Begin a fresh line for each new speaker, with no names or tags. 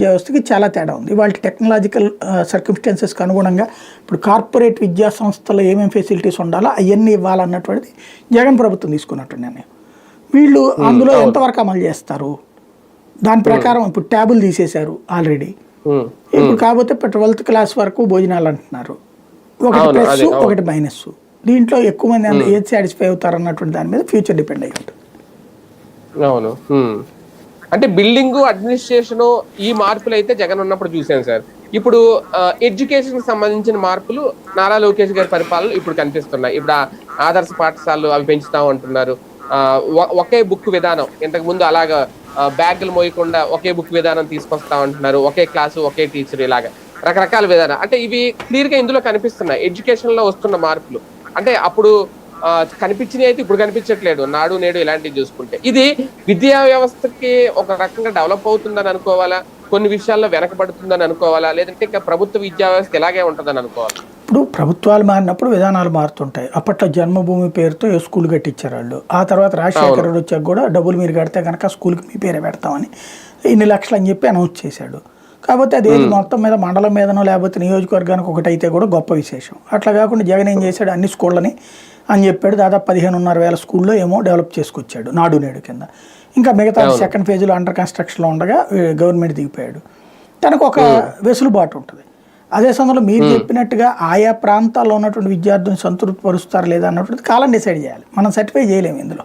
వ్యవస్థకి చాలా తేడా ఉంది. వాళ్ళ టెక్నాలజికల్ సర్కమ్స్టాన్సెస్కి అనుగుణంగా ఇప్పుడు కార్పొరేట్ విద్యా సంస్థలో ఏమేమి ఫెసిలిటీస్ ఉండాలో అవన్నీ ఇవ్వాలన్నటువంటిది జగన్ ప్రభుత్వం తీసుకున్నట్టు నిర్ణయం. వీళ్ళు అందులో ఎంతవరకు అమలు చేస్తారు? దాని ప్రకారం ఇప్పుడు ట్యాబులు తీసేశారు ఆల్రెడీ. ఇప్పుడు కాకపోతే 12th క్లాస్ వరకు భోజనాలు అంటున్నారు. ఒకటి ప్లస్ ఒకటి మైనస్. దీంట్లో ఎక్కువ మంది ఏది సాటిస్ఫై అవుతారు అన్నటువంటి దాని మీద ఫ్యూచర్ డిపెండ్ అయి ఉంటుంది.
అవును. అంటే బిల్డింగ్ అడ్మినిస్ట్రేషన్ ఈ మార్పులు అయితే జగన్ ఉన్నప్పుడు చూసాను సార్. ఇప్పుడు ఎడ్యుకేషన్ కి సంబంధించిన మార్పులు నారా లోకేష్ గారి పరిపాలన ఇప్పుడు కనిపిస్తున్నాయి. ఇప్పుడు ఆదర్శ పాఠశాలలు అవి పెంచుతా ఉంటున్నారు. ఒకే బుక్ విధానం, ఇంతకు ముందు అలాగా బ్యాగులు మోయకుండా ఒకే బుక్ విధానం తీసుకొస్తా ఉంటున్నారు. ఒకే క్లాసు ఒకే టీచర్, ఇలాగా రకరకాల విధానం. అంటే ఇవి క్లియర్ గా ఇందులో కనిపిస్తున్నాయి ఎడ్యుకేషన్ లో వస్తున్న మార్పులు. అంటే అప్పుడు కనిపించినవి అయితే ఇప్పుడు కనిపించట్లేదు. నాడు నేడు ఇలాంటివి చూసుకుంటే ఇది విద్యా వ్యవస్థకి ఒక రకంగా డెవలప్ అవుతుందని అనుకోవాలా, కొన్ని విషయాల్లో వెనకబడుతుందని అనుకోవాలా, లేదంటే ఇంకా ప్రభుత్వ విద్యా వ్యవస్థ ఇలాగే ఉంటుందని అనుకోవాలా?
ఇప్పుడు ప్రభుత్వాలు మారినప్పుడు విధానాలు మారుతుంటాయి. అప్పట్లో జన్మభూమి పేరుతో స్కూల్ కట్టించారు వాళ్ళు. ఆ తర్వాత రాజశేఖర రెడ్డి వచ్చాక కూడా డబ్బులు మీరు కడితే కనుక స్కూల్కి మీ పేరే పెడతామని ఇన్ని లక్షలు అని చెప్పి అనౌన్స్ చేశాడు. కాకపోతే అదేది మొత్తం మీద మండలం మీదనో లేకపోతే నియోజకవర్గానికి ఒకటి అయితే కూడా గొప్ప విశేషం. అట్లా కాకుండా జగన్ ఏం చేశాడు, అన్ని స్కూళ్ళని అని చెప్పాడు. దాదాపు 15,500 స్కూల్లో ఏమో డెవలప్ చేసుకొచ్చాడు నాడు నేడు కింద. ఇంకా మిగతా సెకండ్ ఫేజ్లో అండర్ కన్స్ట్రక్షన్లో ఉండగా గవర్నమెంట్ దిగిపోయాడు. తనకు ఒక వెసులుబాటు ఉంటుంది. అదే సమయంలో మీరు చెప్పినట్టుగా ఆయా ప్రాంతాల్లో ఉన్నటువంటి విద్యార్థులను సంతృప్తి పరుస్తారు లేదా అన్నటువంటి కాలం డిసైడ్ చేయాలి. మనం సర్టిఫై చేయలేము ఇందులో.